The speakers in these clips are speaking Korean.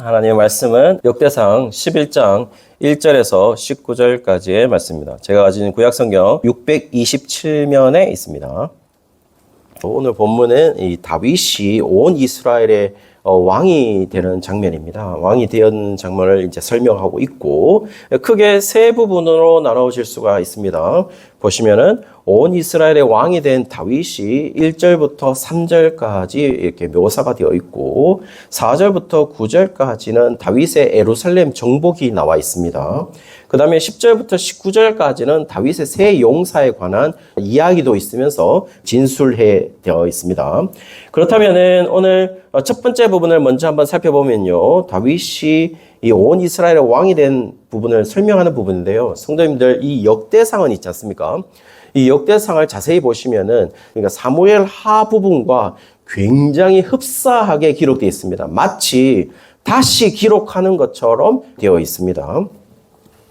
하나님의 말씀은 역대상 11장 1절에서 19절까지의 말씀입니다. 제가 가진 구약성경 627면에 있습니다. 오늘 본문은 이 다윗이 온 이스라엘의 왕이 되는 장면입니다. 왕이 되는 장면을 이제 설명하고 있고, 크게 세 부분으로 나눠질 수가 있습니다. 보시면은 온 이스라엘의 왕이 된 다윗이 1절부터 3절까지 이렇게 묘사가 되어 있고, 4절부터 9절까지는 다윗의 예루살렘 정복이 나와 있습니다. 그 다음에 10절부터 19절까지는 다윗의 새 용사에 관한 이야기도 있으면서 진술해 되어 있습니다. 그렇다면은 오늘 첫 번째 부분을 먼저 한번 살펴보면요. 다윗이 이 온 이스라엘의 왕이 된 부분을 설명하는 부분인데요. 성도님들, 이 역대상은 있지 않습니까? 이 역대상을 자세히 보시면은, 그러니까 사무엘 하 부분과 굉장히 흡사하게 기록되어 있습니다. 마치 다시 기록하는 것처럼 되어 있습니다.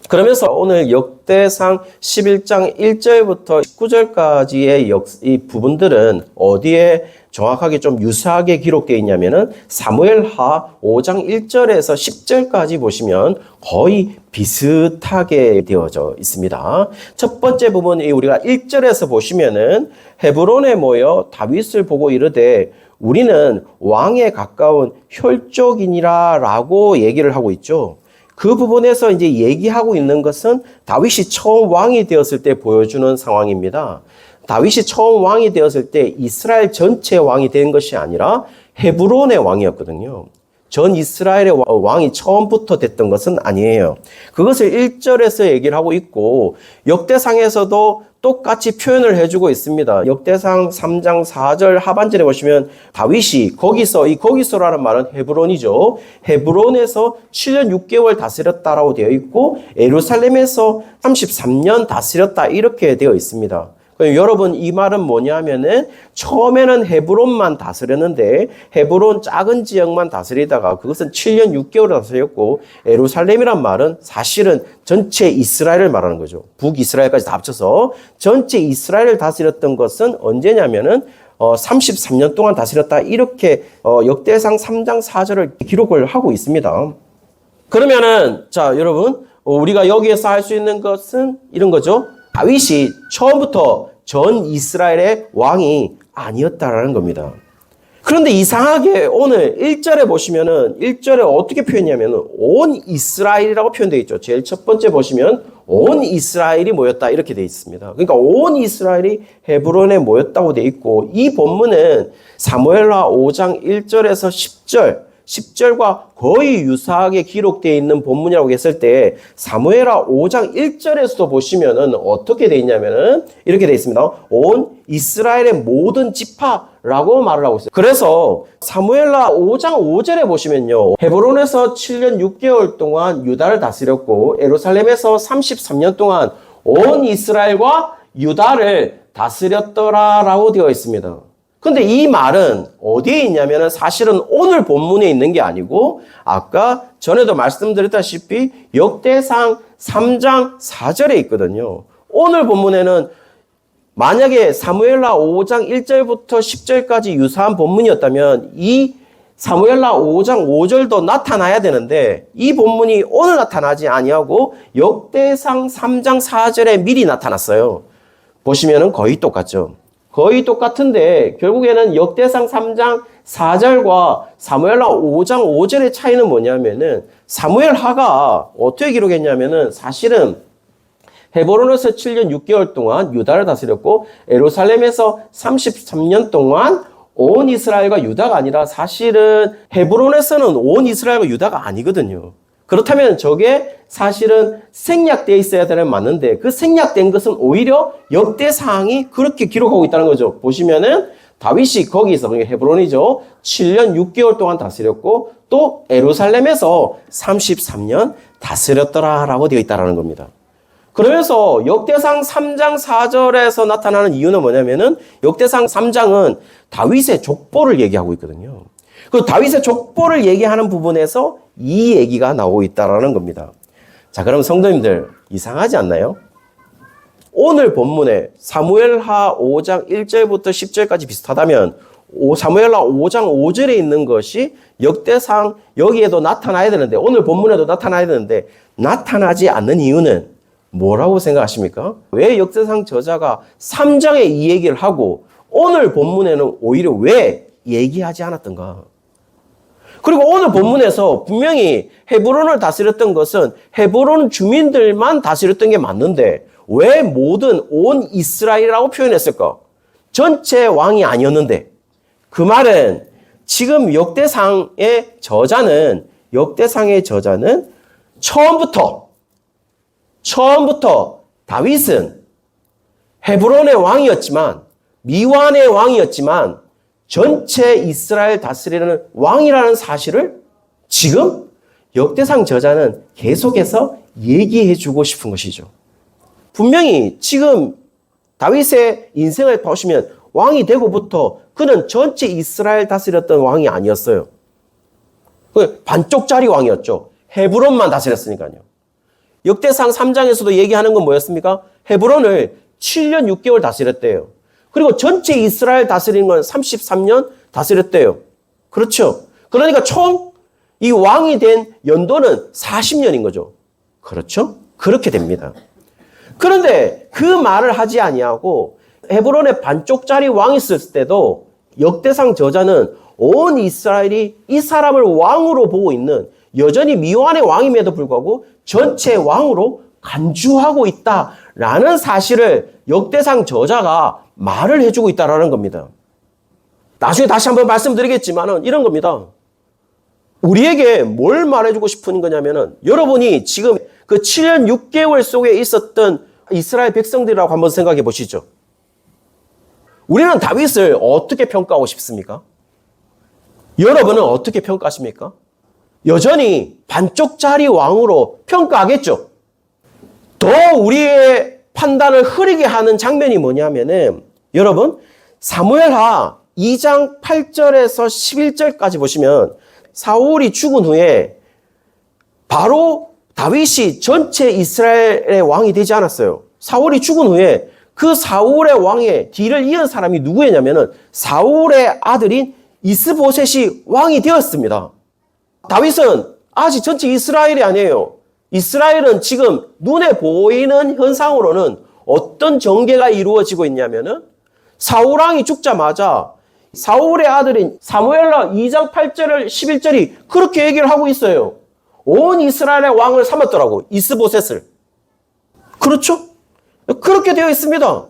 그러면서 오늘 역대상 11장 1절부터 19절까지의 이 부분들은 어디에 정확하게 좀 유사하게 기록되어 있냐면은 사무엘하 5장 1절에서 10절까지 보시면 거의 비슷하게 되어져 있습니다. 첫 번째 부분이 우리가 1절에서 보시면은 헤브론에 모여 다윗을 보고 이르되 우리는 왕에 가까운 혈족이니라 라고 얘기를 하고 있죠. 그 부분에서 이제 얘기하고 있는 것은 다윗이 처음 왕이 되었을 때 보여주는 상황입니다. 다윗이 처음 왕이 되었을 때 이스라엘 전체 왕이 된 것이 아니라 헤브론의 왕이었거든요. 전 이스라엘의 왕이 처음부터 됐던 것은 아니에요. 그것을 1절에서 얘기를 하고 있고, 역대상에서도 똑같이 표현을 해주고 있습니다. 역대상 3장 4절 하반절에 보시면 다윗이 거기서라는 말은 헤브론이죠. 헤브론에서 7년 6개월 다스렸다라고 되어 있고, 예루살렘에서 33년 다스렸다 이렇게 되어 있습니다. 여러분, 이 말은 뭐냐면은 처음에는 헤브론만 다스렸는데 헤브론 작은 지역만 다스리다가 그것은 7년 6개월 다스렸고, 예루살렘이란 말은 사실은 전체 이스라엘을 말하는 거죠. 북이스라엘까지 다 합쳐서 전체 이스라엘을 다스렸던 것은 언제냐면은 33년 동안 다스렸다 이렇게 역대상 3장 4절을 기록을 하고 있습니다. 그러면은 자, 여러분, 우리가 여기에서 할 수 있는 것은 이런 거죠. 다윗이 처음부터 전 이스라엘의 왕이 아니었다라는 겁니다. 그런데 이상하게 오늘 1절에 보시면은 1절에 어떻게 표현했냐면은 온 이스라엘이라고 표현되어 있죠. 제일 첫 번째 보시면 온 이스라엘이 모였다 이렇게 되어 있습니다. 그러니까 온 이스라엘이 헤브론에 모였다고 되어 있고, 이 본문은 사무엘하 5장 1절에서 10절과 거의 유사하게 기록되어 있는 본문이라고 했을 때 사무엘하 5장 1절에서도 보시면은 어떻게 되어 있냐면은 이렇게 되어 있습니다. 온 이스라엘의 모든 지파라고 말을 하고 있어요. 그래서 사무엘하 5장 5절에 보시면요. 헤브론에서 7년 6개월 동안 유다를 다스렸고, 예루살렘에서 33년 동안 온 이스라엘과 유다를 다스렸더라라고 되어 있습니다. 근데 이 말은 어디에 있냐면은 사실은 오늘 본문에 있는 게 아니고, 아까 전에도 말씀드렸다시피 역대상 3장 4절에 있거든요. 오늘 본문에는 만약에 사무엘하 5장 1절부터 10절까지 유사한 본문이었다면 이 사무엘하 5장 5절도 나타나야 되는데, 이 본문이 오늘 나타나지 아니하고 역대상 3장 4절에 미리 나타났어요. 보시면은 거의 똑같죠. 거의 똑같은데 결국에는 역대상 3장 4절과 사무엘하 5장 5절의 차이는 뭐냐면은, 사무엘하가 어떻게 기록했냐면은 사실은 헤브론에서 7년 6개월 동안 유다를 다스렸고, 예루살렘에서 33년 동안 온 이스라엘과 유다가 아니라 사실은 헤브론에서는 온 이스라엘과 유다가 아니거든요. 그렇다면 저게 사실은 생략되어 있어야 되는 맞는데, 그 생략된 것은 오히려 역대상이 그렇게 기록하고 있다는 거죠. 보시면은 다윗이 거기서, 헤브론이죠, 7년 6개월 동안 다스렸고, 또 예루살렘에서 33년 다스렸더라라고 되어 있다는 겁니다. 그러면서 역대상 3장 4절에서 나타나는 이유는 뭐냐면은, 역대상 3장은 다윗의 족보를 얘기하고 있거든요. 그 다윗의 족보를 얘기하는 부분에서 이 얘기가 나오고 있다라는 겁니다. 자, 그럼 성도님들, 이상하지 않나요? 오늘 본문에 사무엘하 5장 1절부터 10절까지 비슷하다면 사무엘하 5장 5절에 있는 것이 역대상 여기에도 나타나야 되는데, 오늘 본문에도 나타나야 되는데 나타나지 않는 이유는 뭐라고 생각하십니까? 왜 역대상 저자가 3장에 이 얘기를 하고 오늘 본문에는 오히려 왜 얘기하지 않았던가? 그리고 오늘 본문에서 분명히 헤브론을 다스렸던 것은 헤브론 주민들만 다스렸던 게 맞는데 왜 모든 온 이스라엘이라고 표현했을까? 전체 왕이 아니었는데, 그 말은 지금 역대상의 저자는 처음부터 다윗은 헤브론의 왕이었지만, 미완의 왕이었지만 전체 이스라엘 다스리는 왕이라는 사실을 지금 역대상 저자는 계속해서 얘기해 주고 싶은 것이죠. 분명히 지금 다윗의 인생을 보시면 왕이 되고부터 그는 전체 이스라엘 다스렸던 왕이 아니었어요. 반쪽짜리 왕이었죠. 헤브론만 다스렸으니까요. 역대상 3장에서도 얘기하는 건 뭐였습니까? 헤브론을 7년 6개월 다스렸대요. 그리고 전체 이스라엘 다스리는 건 33년 다스렸대요. 그렇죠. 그러니까 총 이 왕이 된 연도는 40년인 거죠. 그렇죠? 그렇게 됩니다. 그런데 그 말을 하지 아니하고 헤브론의 반쪽짜리 왕이 있을 때도 역대상 저자는 온 이스라엘이 이 사람을 왕으로 보고 있는, 여전히 미완의 왕임에도 불구하고 전체 왕으로 간주하고 있다라는 사실을 역대상 저자가 말을 해주고 있다라는 겁니다. 나중에 다시 한번 말씀드리겠지만은 이런 겁니다. 우리에게 뭘 말해주고 싶은 거냐면은, 여러분이 지금 그 7년 6개월 속에 있었던 이스라엘 백성들이라고 한번 생각해 보시죠. 우리는 다윗을 어떻게 평가하고 싶습니까? 여러분은 어떻게 평가하십니까? 여전히 반쪽짜리 왕으로 평가하겠죠. 더 우리의 판단을 흐리게 하는 장면이 뭐냐면은, 여러분, 사무엘하 2장 8절에서 11절까지 보시면 사울이 죽은 후에 바로 다윗이 전체 이스라엘의 왕이 되지 않았어요. 사울이 죽은 후에 그 사울의 왕의 뒤를 이은 사람이 누구였냐면은 사울의 아들인 이스보셋이 왕이 되었습니다. 다윗은 아직 전체 이스라엘이 아니에요. 이스라엘은 지금 눈에 보이는 현상으로는 어떤 전개가 이루어지고 있냐면은 사울왕이 죽자마자 사울의 아들인 사무엘하 2장 8절 11절이 그렇게 얘기를 하고 있어요. 온 이스라엘의 왕을 삼았더라고, 이스보셋을. 그렇죠? 그렇게 되어 있습니다.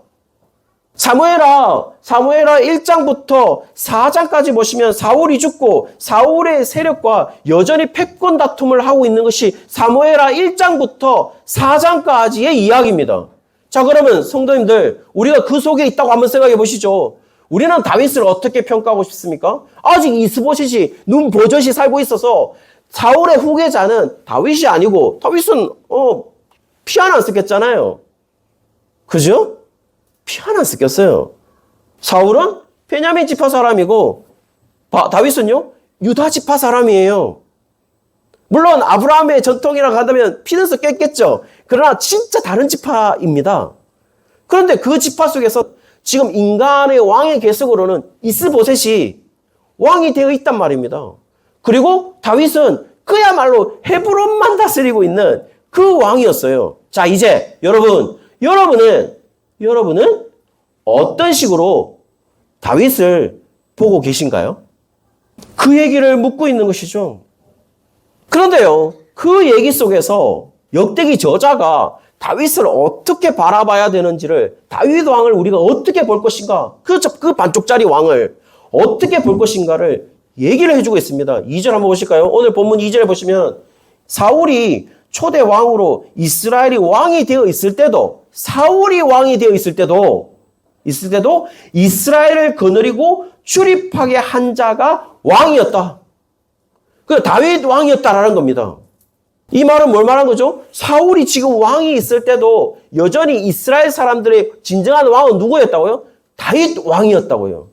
사무엘하 1장부터 4장까지 보시면 사울이 죽고 사울의 세력과 여전히 패권 다툼을 하고 있는 것이 사무엘하 1장부터 4장까지의 이야기입니다. 자, 그러면 성도님들, 우리가 그 속에 있다고 한번 생각해 보시죠. 우리는 다윗을 어떻게 평가하고 싶습니까? 아직 이스보셋이 눈보젓이 살고 있어서 사울의 후계자는 다윗이 아니고, 다윗은 피 하나 안 섞였잖아요. 그죠? 피 하나 안 섞였어요. 사울은 베냐민 지파 사람이고 다윗은요 유다 지파 사람이에요. 물론 아브라함의 전통이라고 한다면 피는 섞였겠죠. 그러나 진짜 다른 지파입니다. 그런데 그 지파 속에서 지금 인간의 왕의 계석으로는 이스보셋이 왕이 되어 있단 말입니다. 그리고 다윗은 그야말로 헤브론만 다스리고 있는 그 왕이었어요. 자, 이제 여러분은 어떤 식으로 다윗을 보고 계신가요? 그 얘기를 묻고 있는 것이죠. 그런데요, 그 얘기 속에서 역대기 저자가 다윗을 어떻게 바라봐야 되는지를, 다윗 왕을 우리가 어떻게 볼 것인가, 그 반쪽짜리 왕을 어떻게 볼 것인가를 얘기를 해주고 있습니다. 2절 한번 보실까요? 오늘 본문 2절에 보시면 사울이 초대 왕으로 이스라엘이 왕이 되어 있을 때도, 사울이 왕이 되어 있을 때도 이스라엘을 거느리고 출입하게 한 자가 왕이었다. 그 다윗 왕이었다라는 겁니다. 이 말은 뭘 말한 거죠? 사울이 지금 왕이 있을 때도 여전히 이스라엘 사람들의 진정한 왕은 누구였다고요? 다윗 왕이었다고요.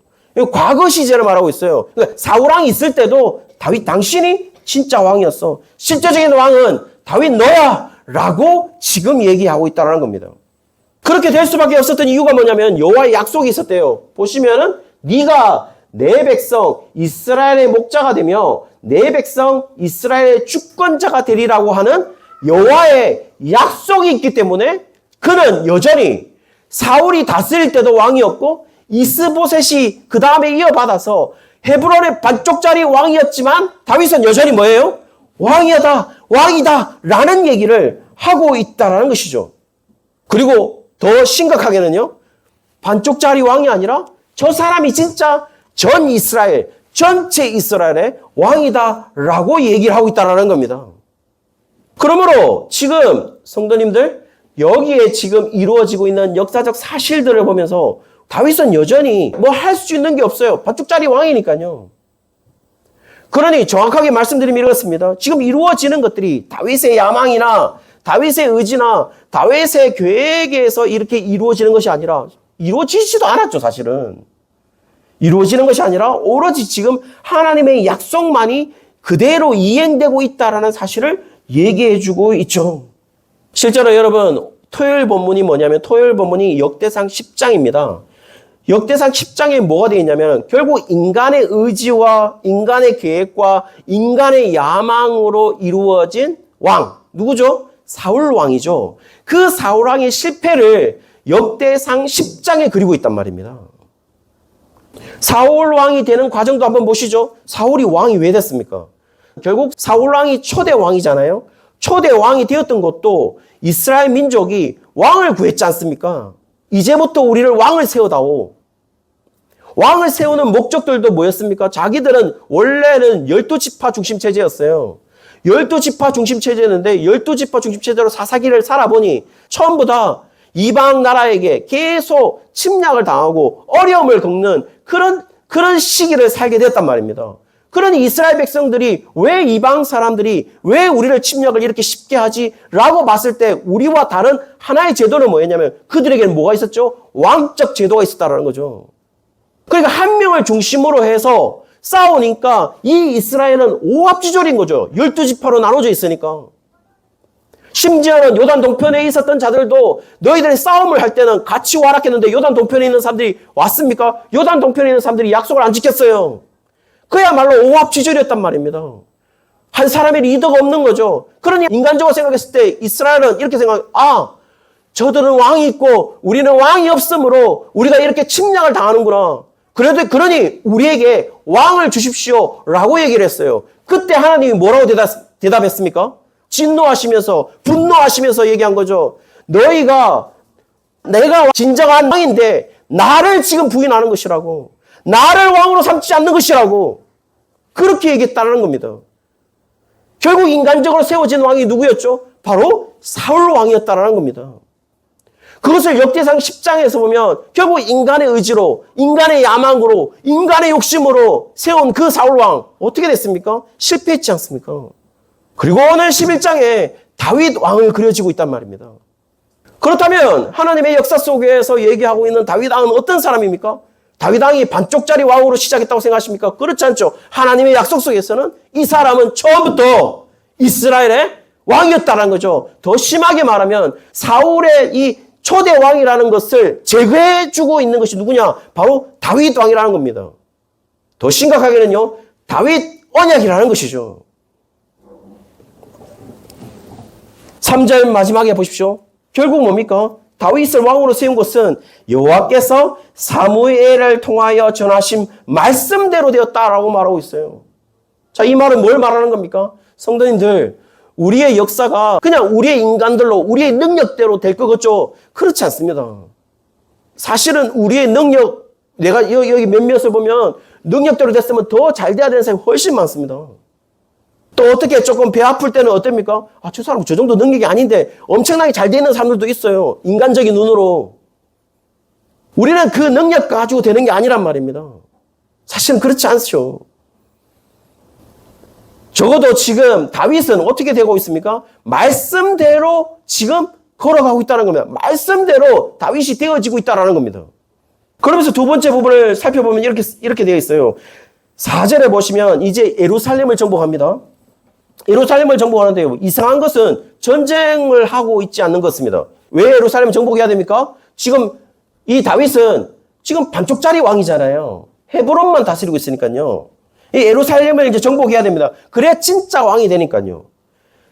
과거 시제를 말하고 있어요. 그러니까 사울 왕이 있을 때도 다윗 당신이 진짜 왕이었어. 실제적인 왕은 다윗 너야! 라고 지금 얘기하고 있다는 겁니다. 그렇게 될 수밖에 없었던 이유가 뭐냐면 여호와의 약속이 있었대요. 보시면은 네가 내 백성 이스라엘의 목자가 되며 내 백성 이스라엘의 주권자가 되리라고 하는 여호와의 약속이 있기 때문에 그는 여전히 사울이 다스릴 때도 왕이었고 이스보셋이 그 다음에 이어받아서 헤브론의 반쪽짜리 왕이었지만 다윗은 여전히 뭐예요? 왕이다 라는 얘기를 하고 있다는 것이죠. 그리고 더 심각하게는요, 반쪽짜리 왕이 아니라 저 사람이 진짜 전 이스라엘, 전체 이스라엘의 왕이다라고 얘기를 하고 있다는 겁니다. 그러므로 지금 성도님들, 여기에 지금 이루어지고 있는 역사적 사실들을 보면서 다윗은 여전히 뭐 할 수 있는 게 없어요. 반쪽짜리 왕이니까요. 그러니 정확하게 말씀드리면 이렇습니다. 지금 이루어지는 것들이 다윗의 야망이나 다윗의 의지나 다윗의 계획에서 이렇게 이루어지는 것이 아니라 이루어지지도 않았죠, 사실은. 이루어지는 것이 아니라 오로지 지금 하나님의 약속만이 그대로 이행되고 있다는 사실을 얘기해주고 있죠. 실제로 여러분, 토요일 본문이 뭐냐면 토요일 본문이 역대상 10장입니다. 역대상 10장에 뭐가 되어 있냐면 결국 인간의 의지와 인간의 계획과 인간의 야망으로 이루어진 왕, 누구죠? 사울 왕이죠. 그 사울 왕의 실패를 역대상 10장에 그리고 있단 말입니다. 사울 왕이 되는 과정도 한번 보시죠. 사울이 왕이 왜 됐습니까? 결국 사울 왕이 초대 왕이잖아요. 초대 왕이 되었던 것도 이스라엘 민족이 왕을 구했지 않습니까? 이제부터 우리를 왕을 세워다오. 왕을 세우는 목적들도 뭐였습니까? 자기들은 원래는 12지파 중심 체제였어요. 12지파 중심 체제였는데 12지파 중심 체제로 사사기를 살아보니 처음부 다 이방 나라에게 계속 침략을 당하고 어려움을 겪는 그런 시기를 살게 됐단 말입니다. 그러니 이스라엘 백성들이 왜 이방 사람들이 왜 우리를 침략을 이렇게 쉽게 하지? 라고 봤을 때 우리와 다른 하나의 제도는 뭐였냐면 그들에게는 뭐가 있었죠? 왕적 제도가 있었다는 거죠. 그러니까 한 명을 중심으로 해서 싸우니까 이 이스라엘은 오합지졸인 거죠. 12지파로 나눠져 있으니까. 심지어는 요단 동편에 있었던 자들도 너희들이 싸움을 할 때는 같이 와라 했는데 요단 동편에 있는 사람들이 왔습니까? 요단 동편에 있는 사람들이 약속을 안 지켰어요. 그야말로 오합지졸이었단 말입니다. 한 사람의 리더가 없는 거죠. 그러니 인간적으로 생각했을 때 이스라엘은 이렇게 생각해요. 저들은 왕이 있고 우리는 왕이 없으므로 우리가 이렇게 침략을 당하는구나. 그러니 우리에게 왕을 주십시오 라고 얘기를 했어요. 그때 하나님이 뭐라고 대답했습니까? 진노하시면서 분노하시면서 얘기한 거죠. 내가 진정한 왕인데 나를 지금 부인하는 것이라고. 나를 왕으로 삼지 않는 것이라고. 그렇게 얘기했다는 겁니다. 결국 인간적으로 세워진 왕이 누구였죠? 바로 사울 왕이었다는 겁니다. 그것을 역대상 10장에서 보면 결국 인간의 의지로, 인간의 야망으로, 인간의 욕심으로 세운 그 사울 왕 어떻게 됐습니까? 실패했지 않습니까? 그리고 오늘 11장에 다윗 왕을 그려지고 있단 말입니다. 그렇다면 하나님의 역사 속에서 얘기하고 있는 다윗 왕은 어떤 사람입니까? 다윗 왕이 반쪽짜리 왕으로 시작했다고 생각하십니까? 그렇지 않죠. 하나님의 약속 속에서는 이 사람은 처음부터 이스라엘의 왕이었다는 거죠. 더 심하게 말하면 사울의 이 초대 왕이라는 것을 제거해주고 있는 것이 누구냐? 바로 다윗 왕이라는 겁니다. 더 심각하게는요, 다윗 언약이라는 것이죠. 3절 마지막에 보십시오. 결국 뭡니까? 다윗을 왕으로 세운 것은 여호와께서 사무엘을 통하여 전하신 말씀대로 되었다라고 말하고 있어요. 자, 이 말은 뭘 말하는 겁니까? 성도님들, 우리의 역사가 그냥 우리의 인간들로 우리의 능력대로 될 것 같죠? 그렇지 않습니다. 사실은 우리의 능력, 내가 여기 몇몇을 보면 능력대로 됐으면 더 잘 돼야 되는 사람이 훨씬 많습니다. 또 어떻게 조금 배 아플 때는 어떻습니까? 저 사람 저 정도 능력이 아닌데 엄청나게 잘 되는 사람들도 있어요. 인간적인 눈으로. 우리는 그 능력 가지고 되는 게 아니란 말입니다. 사실은 그렇지 않죠. 적어도 지금 다윗은 어떻게 되고 있습니까? 말씀대로 지금 걸어가고 있다는 겁니다. 말씀대로 다윗이 되어지고 있다는 겁니다. 그러면서 두 번째 부분을 살펴보면 이렇게 되어 있어요. 4절에 보시면 이제 예루살렘을 정복합니다. 예루살렘을 정복하는데요. 이상한 것은 전쟁을 하고 있지 않는 것입니다. 왜 예루살렘을 정복해야 됩니까? 지금 이 다윗은 지금 반쪽짜리 왕이잖아요. 헤브론만 다스리고 있으니까요. 이 예루살렘을 이제 정복해야 됩니다. 그래야 진짜 왕이 되니까요.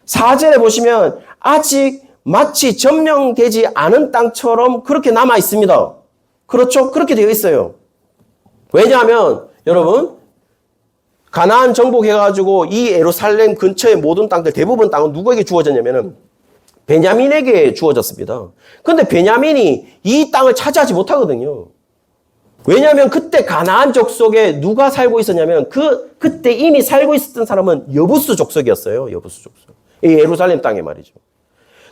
4절에 보시면 아직 마치 점령되지 않은 땅처럼 그렇게 남아 있습니다. 그렇죠? 그렇게 되어 있어요. 왜냐하면 여러분 가나안 정복해가지고 이 예루살렘 근처의 모든 땅들 대부분 땅은 누구에게 주어졌냐면은 베냐민에게 주어졌습니다. 그런데 베냐민이 이 땅을 차지하지 못하거든요. 왜냐하면 그때 가나안 족속에 누가 살고 있었냐면 그때 이미 살고 있었던 사람은 여부스 족속이었어요. 여부스 족속. 이 예루살렘 땅에 말이죠.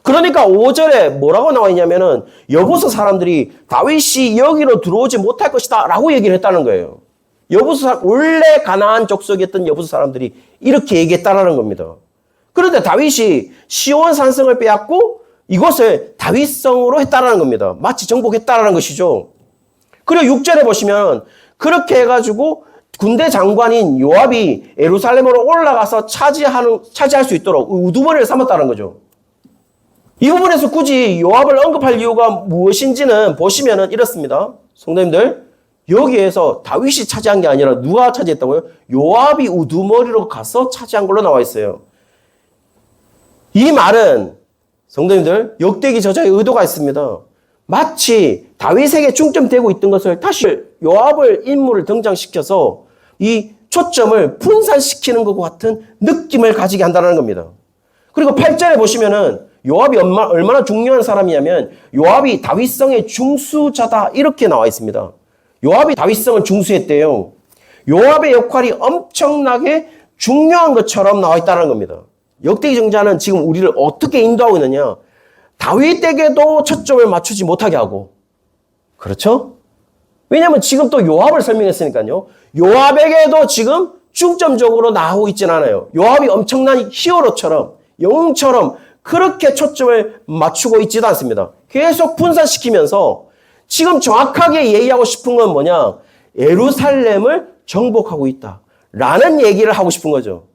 그러니까 5절에 뭐라고 나와 있냐면은 여부스 사람들이 다윗이 여기로 들어오지 못할 것이다 라고 얘기를 했다는 거예요. 원래 가나안 족속이었던 여부스 사람들이 이렇게 얘기했다라는 겁니다. 그런데 다윗이 시온 산성을 빼앗고 이곳을 다윗성으로 했다라는 겁니다. 마치 정복했다라는 것이죠. 그리고 6절에 보시면 그렇게 해가지고 군대 장관인 요압이 예루살렘으로 올라가서 차지할 수 있도록 우두머리를 삼았다는 거죠. 이 부분에서 굳이 요압을 언급할 이유가 무엇인지는 보시면은 이렇습니다. 성도님들, 여기에서 다윗이 차지한 게 아니라 누가 차지했다고요? 요압이 우두머리로 가서 차지한 걸로 나와 있어요. 이 말은 성도님들, 역대기 저자의 의도가 있습니다. 마치 다윗에게 중점되고 있던 것을 다시 요압을 인물을 등장시켜서 이 초점을 분산시키는 것과 같은 느낌을 가지게 한다는 겁니다. 그리고 8절에 보시면은 요압이 얼마나 중요한 사람이냐면 요압이 다윗성의 중수자다 이렇게 나와 있습니다. 요압이 다윗성을 중수했대요. 요압의 역할이 엄청나게 중요한 것처럼 나와 있다는 겁니다. 역대기 정자는 지금 우리를 어떻게 인도하고 있느냐? 다윗에게도 초점을 맞추지 못하게 하고, 그렇죠? 왜냐하면 지금 또 요압을 설명했으니까요. 요압에게도 지금 중점적으로 나오고 있지는 않아요. 요압이 엄청난 히어로처럼, 영웅처럼 그렇게 초점을 맞추고 있지도 않습니다. 계속 분산시키면서 지금 정확하게 얘기하고 싶은 건 뭐냐? 예루살렘을 정복하고 있다. 라는 얘기를 하고 싶은 거죠.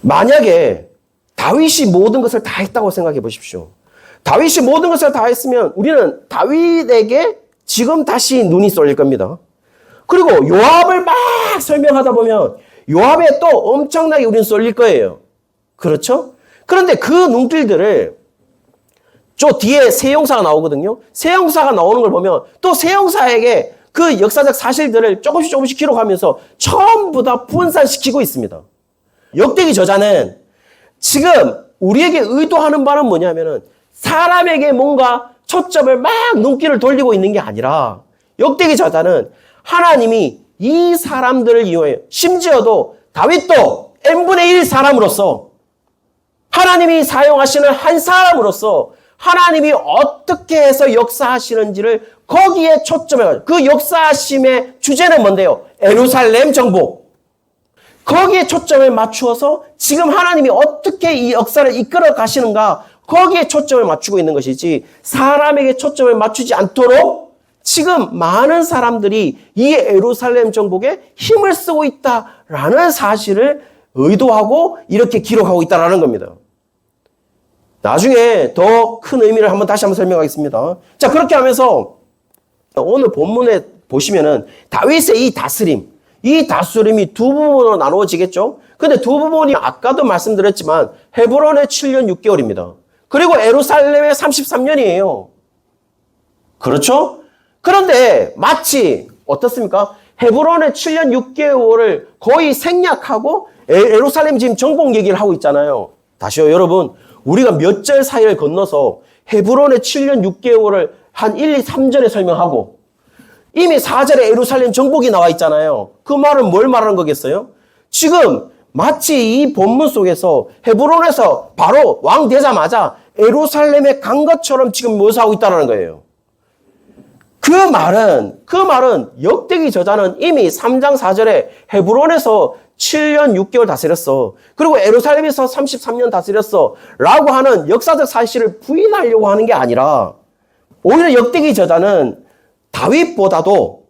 만약에 다윗이 모든 것을 다 했다고 생각해 보십시오. 다윗이 모든 것을 다 했으면 우리는 다윗에게 지금 다시 눈이 쏠릴 겁니다. 그리고 요압을 막 설명하다 보면 요압에 또 엄청나게 우리는 쏠릴 거예요. 그렇죠? 그런데 그 눈길들을 저 뒤에 세 형사가 나오거든요. 세 형사가 나오는 걸 보면 또 세 형사에게 그 역사적 사실들을 조금씩 기록하면서 전부 다 분산시키고 있습니다. 역대기 저자는 지금 우리에게 의도하는 바는 뭐냐면은 사람에게 뭔가 초점을 막 눈길을 돌리고 있는 게 아니라 역대기 저자는 하나님이 이 사람들을 이용해요. 심지어도 다윗도 n분의 1 사람으로서 하나님이 사용하시는 한 사람으로서 하나님이 어떻게 해서 역사하시는지를 거기에 초점을 그 역사하심의 주제는 뭔데요? 예루살렘 정복. 거기에 초점을 맞추어서 지금 하나님이 어떻게 이 역사를 이끌어 가시는가 거기에 초점을 맞추고 있는 것이지 사람에게 초점을 맞추지 않도록 지금 많은 사람들이 이 예루살렘 정복에 힘을 쓰고 있다라는 사실을 의도하고 이렇게 기록하고 있다는 겁니다. 나중에 더 큰 의미를 다시 한번 설명하겠습니다. 자, 그렇게 하면서 오늘 본문에 보시면은 다윗의 이 다스림이 두 부분으로 나누어지겠죠? 근데 두 부분이 아까도 말씀드렸지만 헤브론의 7년 6개월입니다. 그리고 예루살렘의 33년이에요. 그렇죠? 그런데 마치 어떻습니까? 헤브론의 7년 6개월을 거의 생략하고 예루살렘 지금 정복 얘기를 하고 있잖아요. 다시요, 여러분. 우리가 몇 절 사이를 건너서 헤브론의 7년 6개월을 한 1, 2, 3절에 설명하고 이미 4절에 예루살렘 정복이 나와 있잖아요. 그 말은 뭘 말하는 거겠어요? 지금 마치 이 본문 속에서 헤브론에서 바로 왕 되자마자 예루살렘에 간 것처럼 지금 묘사하고 있다는 거예요. 그 말은 역대기 저자는 이미 3장 4절에 헤브론에서 7년 6개월 다스렸어. 그리고 예루살렘에서 33년 다스렸어. 라고 하는 역사적 사실을 부인하려고 하는 게 아니라 오히려 역대기 저자는 다윗보다도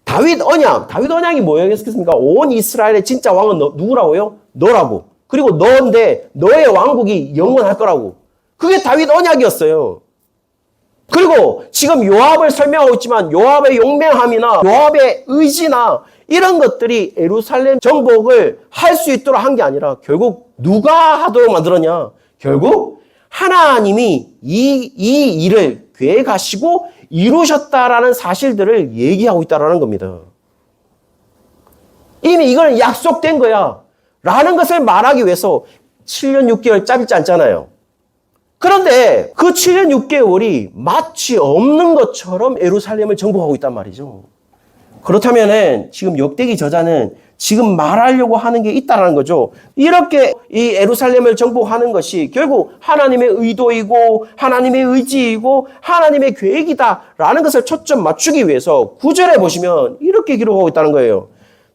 다윗 언약이 뭐였겠습니까? 온 이스라엘의 진짜 왕은 누구라고요? 너라고. 그리고 너인데 너의 왕국이 영원할 거라고. 그게 다윗 언약이었어요. 그리고 지금 요압을 설명하고 있지만 요압의 용맹함이나 요압의 의지나 이런 것들이 예루살렘 정복을 할 수 있도록 한 게 아니라 결국 누가 하도록 만들었냐? 결국 하나님이 이 일을 계획하시고 이루셨다라는 사실들을 얘기하고 있다라는 겁니다. 이미 이건 약속된 거야. 라는 것을 말하기 위해서 7년 6개월 짧지 않잖아요. 그런데 그 7년 6개월이 마치 없는 것처럼 예루살렘을 정복하고 있단 말이죠. 그렇다면은 지금 역대기 저자는 지금 말하려고 하는 게 있다라는 거죠. 이렇게 이 예루살렘을 정복하는 것이 결국 하나님의 의도이고 하나님의 의지이고 하나님의 계획이다라는 것을 초점 맞추기 위해서 9절에 보시면 이렇게 기록하고 있다는 거예요.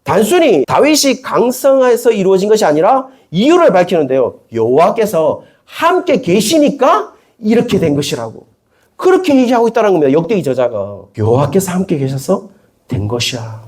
단순히 다윗이 강성해서 이루어진 것이 아니라 이유를 밝히는데요. 여호와께서 함께 계시니까 이렇게 된 것이라고. 그렇게 얘기하고 있다는 겁니다. 역대기 저자가. 여호와께서 함께 계셔서 된 것이야.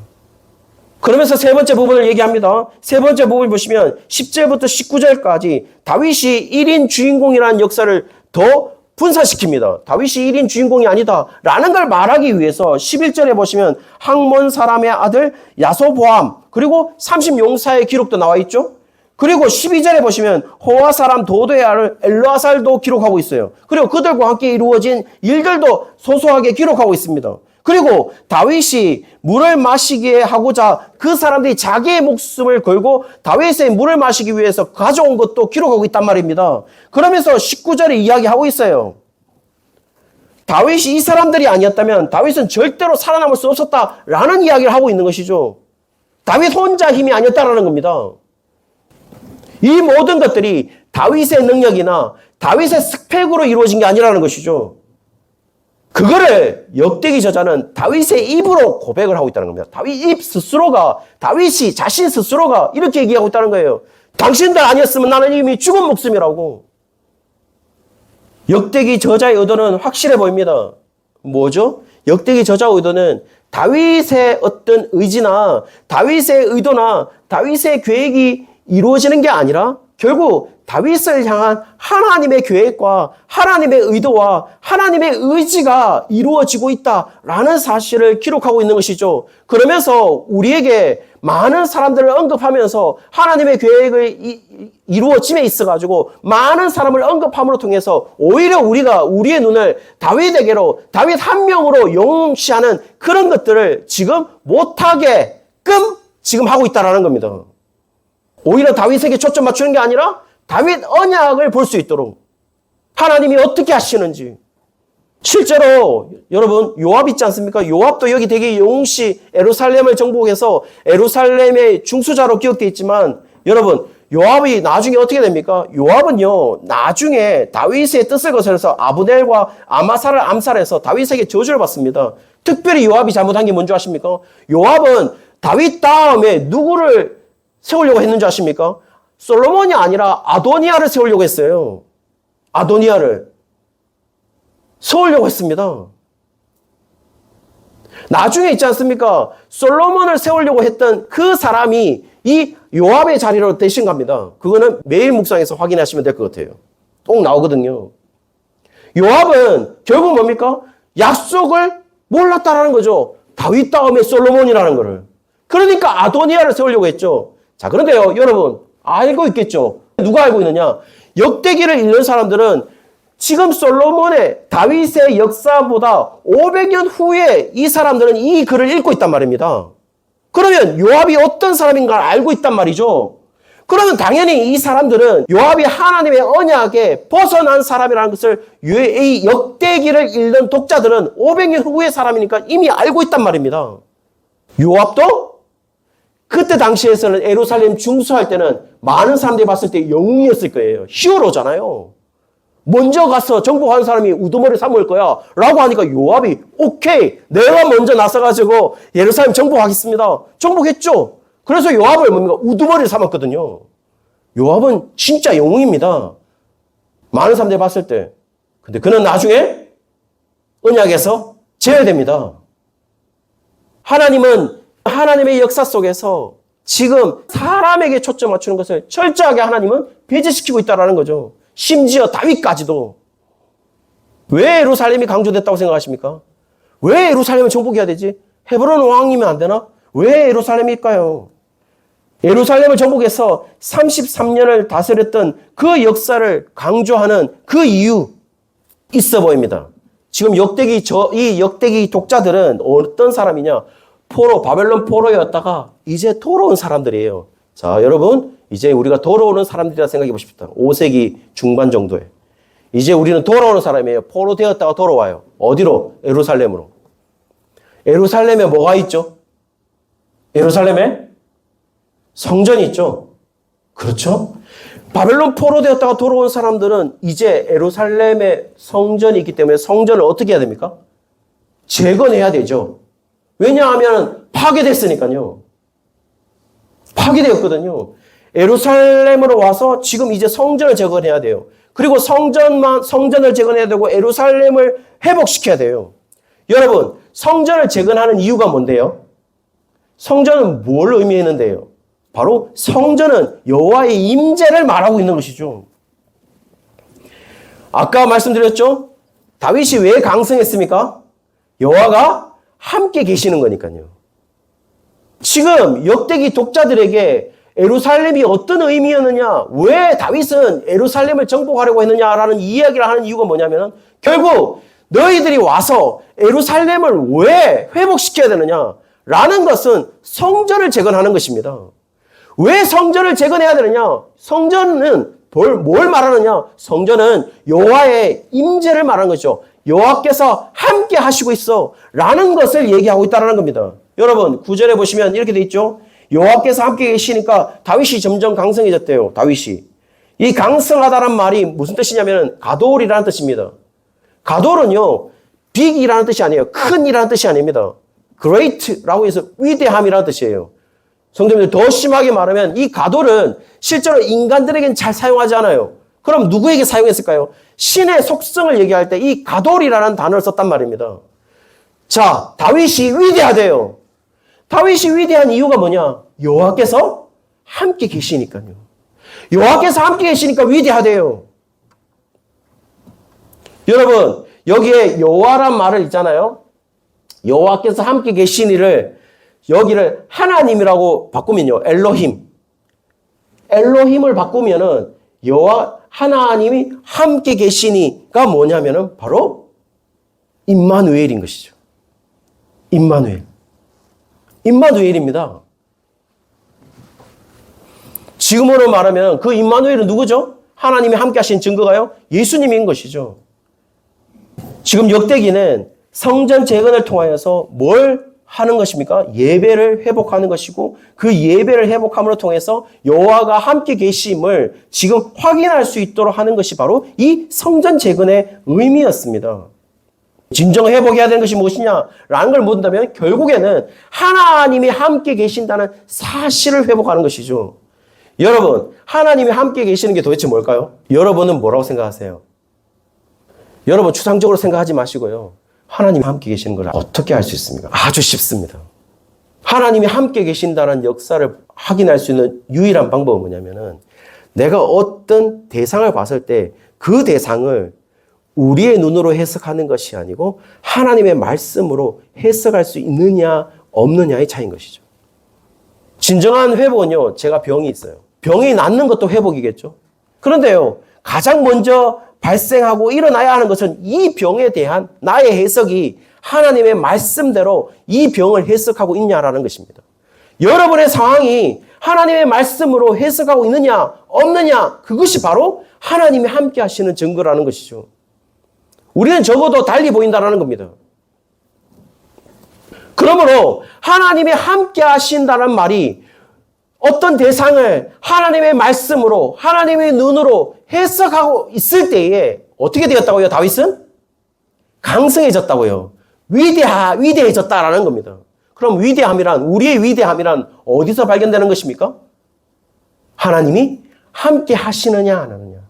그러면서 세 번째 부분을 얘기합니다. 세 번째 부분을 보시면 10절부터 19절까지 다윗이 1인 주인공이라는 역사를 더 분산시킵니다. 다윗이 1인 주인공이 아니다 라는 걸 말하기 위해서 11절에 보시면 학몬 사람의 아들 야소보암 그리고 30용사의 기록도 나와 있죠. 그리고 12절에 보시면 호와 사람 도도의 아들 엘르아살도 기록하고 있어요. 그리고 그들과 함께 이루어진 일들도 소소하게 기록하고 있습니다. 그리고 다윗이 물을 마시게 하고자 그 사람들이 자기의 목숨을 걸고 다윗의 물을 마시기 위해서 가져온 것도 기록하고 있단 말입니다. 그러면서 19절에 이야기하고 있어요. 다윗이 이 사람들이 아니었다면 다윗은 절대로 살아남을 수 없었다라는 이야기를 하고 있는 것이죠. 다윗 혼자 힘이 아니었다라는 겁니다. 이 모든 것들이 다윗의 능력이나 다윗의 스펙으로 이루어진 게 아니라는 것이죠. 그거를 역대기 저자는 다윗의 입으로 고백을 하고 있다는 겁니다. 다윗 입 스스로가, 다윗이 자신 스스로가 이렇게 얘기하고 있다는 거예요. 당신들 아니었으면 나는 이미 죽은 목숨이라고. 역대기 저자의 의도는 확실해 보입니다. 뭐죠? 역대기 저자의 의도는 다윗의 어떤 의지나 다윗의 의도나 다윗의 계획이 이루어지는 게 아니라 결국 다윗을 향한 하나님의 계획과 하나님의 의도와 하나님의 의지가 이루어지고 있다라는 사실을 기록하고 있는 것이죠. 그러면서 우리에게 많은 사람들을 언급하면서 하나님의 계획을 이루어짐에 있어가지고 많은 사람을 언급함으로 통해서 오히려 우리가 우리의 눈을 다윗에게로 다윗 한 명으로 용시하는 그런 것들을 지금 못하게끔 지금 하고 있다라는 겁니다. 오히려 다윗에게 초점 맞추는 게 아니라 다윗 언약을 볼 수 있도록 하나님이 어떻게 하시는지. 실제로 여러분 요압 있지 않습니까? 요압도 여기 되게 용시 예루살렘을 정복해서 예루살렘의 중수자로 기억되어 있지만 여러분 요압이 나중에 어떻게 됩니까? 요압은요 나중에 다윗의 뜻을 거스려서 아브넬과 아마사를 암살해서 다윗에게 저주를 받습니다. 특별히 요압이 잘못한 게 뭔지 아십니까? 요압은 다윗 다음에 누구를 세우려고 했는지 아십니까? 솔로몬이 아니라 아도니아를 세우려고 했어요. 아도니아를 세우려고 했습니다. 나중에 있지 않습니까? 솔로몬을 세우려고 했던 그 사람이 이 요압의 자리로 대신 갑니다. 그거는 매일 묵상에서 확인하시면 될 것 같아요. 꼭 나오거든요. 요압은 결국 뭡니까? 약속을 몰랐다라는 거죠. 다윗 다음에 솔로몬이라는 거를. 그러니까 아도니아를 세우려고 했죠. 자, 그런데요, 여러분, 알고 있겠죠? 누가 알고 있느냐? 역대기를 읽는 사람들은 지금 솔로몬의 다윗의 역사보다 500년 후에 이 사람들은 이 글을 읽고 있단 말입니다. 그러면 요압이 어떤 사람인가를 알고 있단 말이죠. 그러면 당연히 이 사람들은 요압이 하나님의 언약에 벗어난 사람이라는 것을 이 역대기를 읽는 독자들은 500년 후의 사람이니까 이미 알고 있단 말입니다. 요압도 그때 당시에서는 예루살렘 중수할 때는 많은 사람들이 봤을 때 영웅이었을 거예요. 히어로잖아요. 먼저 가서 정복한 사람이 우두머리 삼을 거야 라고 하니까 요압이 오케이 내가 먼저 나서가지고 예루살렘 정복하겠습니다. 정복했죠. 그래서 요압을 뭡니까? 우두머리를 삼았거든요. 요압은 진짜 영웅입니다. 많은 사람들이 봤을 때. 근데 그는 나중에 언약에서 제외됩니다. 하나님은 하나님의 역사 속에서 지금 사람에게 초점 맞추는 것을 철저하게 하나님은 배제시키고 있다는 거죠. 심지어 다윗까지도. 왜 예루살렘이 강조됐다고 생각하십니까? 왜 예루살렘을 정복해야 되지? 헤브론 왕이면 안 되나? 왜 예루살렘일까요? 예루살렘을 정복해서 33년을 다스렸던 그 역사를 강조하는 그 이유 있어 보입니다. 지금 이 역대기 독자들은 어떤 사람이냐? 바벨론 포로였다가 이제 돌아온 사람들이에요. 자, 여러분, 이제 우리가 돌아오는 사람들이라 생각해 보십시오. 5세기 중반 정도에. 이제 우리는 돌아오는 사람이에요. 포로 되었다가 돌아와요. 어디로? 예루살렘으로. 예루살렘에 뭐가 있죠? 예루살렘에 성전이 있죠. 그렇죠? 바벨론 포로 되었다가 돌아온 사람들은 이제 예루살렘에 성전이 있기 때문에 성전을 어떻게 해야 됩니까? 재건해야 되죠. 왜냐하면 파괴됐으니까요. 파괴되었거든요. 예루살렘으로 와서 지금 이제 성전을 재건해야 돼요. 그리고 성전을 재건해야 되고 예루살렘을 회복시켜야 돼요. 여러분, 성전을 재건하는 이유가 뭔데요? 성전은 뭘 의미했는데요? 바로 성전은 여호와의 임재를 말하고 있는 것이죠. 아까 말씀드렸죠? 다윗이 왜 강성했습니까? 여호와가 함께 계시는 거니까요. 지금 역대기 독자들에게 예루살렘이 어떤 의미였느냐, 왜 다윗은 예루살렘을 정복하려고 했느냐라는 이야기를 하는 이유가 뭐냐면 결국 너희들이 와서 예루살렘을 왜 회복시켜야 되느냐라는 것은 성전을 재건하는 것입니다. 왜 성전을 재건해야 되느냐? 성전은 뭘 말하느냐? 성전은 여호와의 임재를 말하는 것이죠. 여호와께서 함께 하시고 있어 라는 것을 얘기하고 있다는 겁니다. 여러분 9절에 보시면 이렇게 돼 있죠. 여호와께서 함께 계시니까 다윗이 점점 강성해졌대요. 다윗이. 이 강성하다란 말이 무슨 뜻이냐면 가돌이라는 뜻입니다. 가돌은요. 빅이라는 뜻이 아니에요. 큰이라는 뜻이 아닙니다. great라고 해서 위대함이라는 뜻이에요. 성도님들 더 심하게 말하면 이 가돌은 실제로 인간들에게는 잘 사용하지 않아요. 그럼 누구에게 사용했을까요? 신의 속성을 얘기할 때 이 가돌이라는 단어를 썼단 말입니다. 자, 다윗이 위대하대요. 다윗이 위대한 이유가 뭐냐? 여호와께서 함께 계시니까요. 여호와께서 함께 계시니까 위대하대요. 여러분, 여기에 여호와란 말을 있잖아요. 여호와께서 함께 계시니를 여기를 하나님이라고 바꾸면요. 엘로힘을 바꾸면은 여호와 하나님이 함께 계시니가 뭐냐면은 바로 임마누엘인 것이죠. 임마누엘입니다. 지금으로 말하면 그 임마누엘은 누구죠? 하나님이 함께 하신 증거가요? 예수님인 것이죠. 지금 역대기는 성전 재건을 통하여서 뭘 하는 것입니까? 예배를 회복하는 것이고 그 예배를 회복함으로 통해서 여호와가 함께 계심을 지금 확인할 수 있도록 하는 것이 바로 이 성전 재건의 의미였습니다. 진정 회복해야 되는 것이 무엇이냐라는 걸 묻는다면 결국에는 하나님이 함께 계신다는 사실을 회복하는 것이죠. 여러분, 하나님이 함께 계시는 게 도대체 뭘까요? 여러분은 뭐라고 생각하세요? 여러분 추상적으로 생각하지 마시고요. 하나님이 함께 계시는 걸 어떻게 알 수 있습니까? 아주 쉽습니다. 하나님이 함께 계신다는 역사를 확인할 수 있는 유일한 방법은 뭐냐면은 내가 어떤 대상을 봤을 때 그 대상을 우리의 눈으로 해석하는 것이 아니고 하나님의 말씀으로 해석할 수 있느냐 없느냐의 차이인 것이죠. 진정한 회복은요. 제가 병이 있어요. 병이 낫는 것도 회복이겠죠. 그런데요. 가장 먼저 발생하고 일어나야 하는 것은 이 병에 대한 나의 해석이 하나님의 말씀대로 이 병을 해석하고 있냐라는 것입니다. 여러분의 상황이 하나님의 말씀으로 해석하고 있느냐 없느냐 그것이 바로 하나님이 함께 하시는 증거라는 것이죠. 우리는 적어도 달리 보인다는 겁니다. 그러므로 하나님이 함께 하신다는 말이 어떤 대상을 하나님의 말씀으로 하나님의 눈으로 해석하고 있을 때에 어떻게 되었다고요? 다윗은? 강성해졌다고요. 위대해졌다라는 겁니다. 그럼 우리의 위대함이란 어디서 발견되는 것입니까? 하나님이 함께 하시느냐 안 하느냐.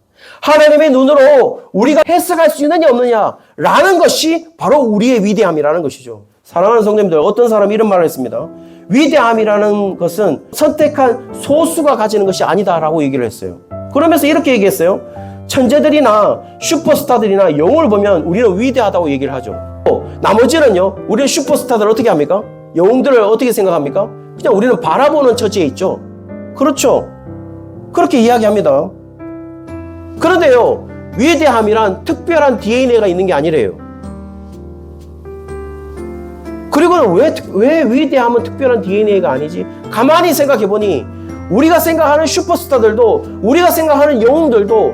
하나님의 눈으로 우리가 해석할 수 있느냐 없느냐라는 것이 바로 우리의 위대함이라는 것이죠. 사랑하는 성도님들, 어떤 사람이 이런 말을 했습니다. 위대함이라는 것은 선택한 소수가 가지는 것이 아니다라고 얘기를 했어요. 그러면서 이렇게 얘기했어요. 천재들이나 슈퍼스타들이나 영웅을 보면 우리는 위대하다고 얘기를 하죠. 나머지는요, 우리는 슈퍼스타들 어떻게 합니까? 영웅들을 어떻게 생각합니까? 그냥 우리는 바라보는 처지에 있죠. 그렇죠. 그렇게 이야기합니다. 그런데요, 위대함이란 특별한 DNA가 있는 게 아니래요. 그리고 왜 위대함은 특별한 DNA가 아니지? 가만히 생각해 보니 우리가 생각하는 슈퍼스타들도, 우리가 생각하는 영웅들도,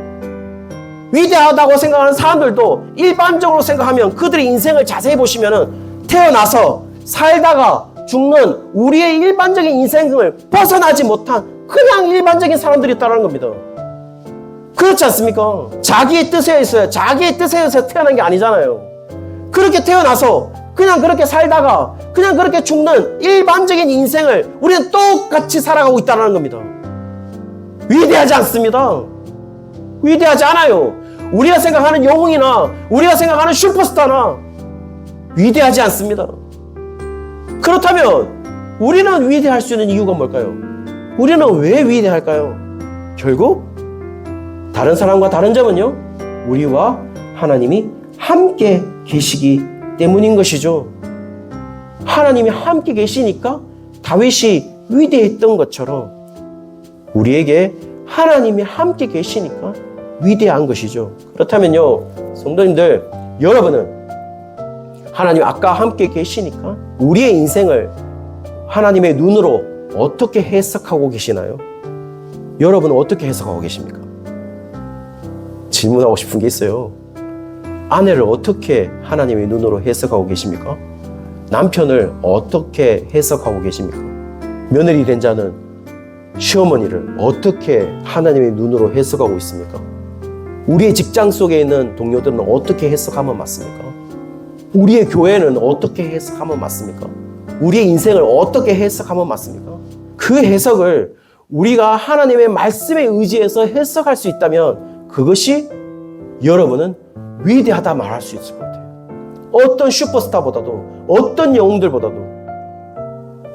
위대하다고 생각하는 사람들도 일반적으로 생각하면 그들의 인생을 자세히 보시면은 태어나서 살다가 죽는 우리의 일반적인 인생을 벗어나지 못한 그냥 일반적인 사람들이 있다는 겁니다. 그렇지 않습니까? 자기의 뜻에 의해서, 자기의 뜻에 의해서 태어난 게 아니잖아요. 그렇게 태어나서 그냥 그렇게 살다가 그냥 그렇게 죽는 일반적인 인생을 우리는 똑같이 살아가고 있다는 겁니다. 위대하지 않습니다. 위대하지 않아요. 우리가 생각하는 영웅이나 우리가 생각하는 슈퍼스타나 위대하지 않습니다. 그렇다면 우리는 위대할 수 있는 이유가 뭘까요? 우리는 왜 위대할까요? 결국 다른 사람과 다른 점은요, 우리와 하나님이 함께 계시기 때문인 것이죠. 하나님이 함께 계시니까 다윗이 위대했던 것처럼 우리에게 하나님이 함께 계시니까 위대한 것이죠. 그렇다면요, 성도님들, 여러분은 하나님 아까 함께 계시니까 우리의 인생을 하나님의 눈으로 어떻게 해석하고 계시나요? 여러분은 어떻게 해석하고 계십니까? 질문하고 싶은 게 있어요. 아내를 어떻게 하나님의 눈으로 해석하고 계십니까? 남편을 어떻게 해석하고 계십니까? 며느리 된 자는 시어머니를 어떻게 하나님의 눈으로 해석하고 있습니까? 우리의 직장 속에 있는 동료들은 어떻게 해석하면 맞습니까? 우리의 교회는 어떻게 해석하면 맞습니까? 우리의 인생을 어떻게 해석하면 맞습니까? 그 해석을 우리가 하나님의 말씀에 의지해서 해석할 수 있다면 그것이 여러분은 위대하다 말할 수 있을 것 같아요. 어떤 슈퍼스타보다도, 어떤 영웅들보다도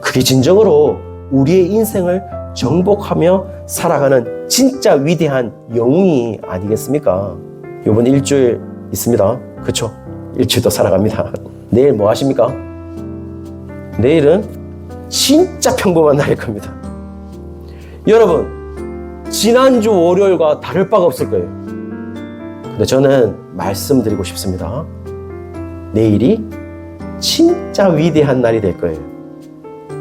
그게 진정으로 우리의 인생을 정복하며 살아가는 진짜 위대한 영웅이 아니겠습니까? 이번 일주일 있습니다. 그렇죠? 일주일도 살아갑니다. 내일 뭐 하십니까? 내일은 진짜 평범한 날일 겁니다. 여러분, 지난주 월요일과 다를 바가 없을 거예요. 근데 저는 말씀드리고 싶습니다. 내일이 진짜 위대한 날이 될 거예요.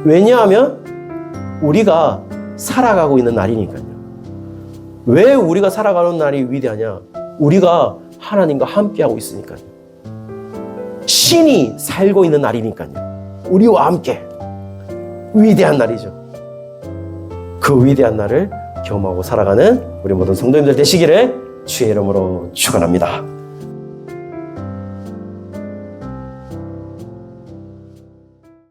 왜냐하면 우리가 살아가고 있는 날이니까요. 왜 우리가 살아가는 날이 위대하냐? 우리가 하나님과 함께하고 있으니까요. 신이 살고 있는 날이니까요. 우리와 함께 위대한 날이죠. 그 위대한 날을 경험하고 살아가는 우리 모든 성도님들 되시기를 주의 이름으로 축원합니다.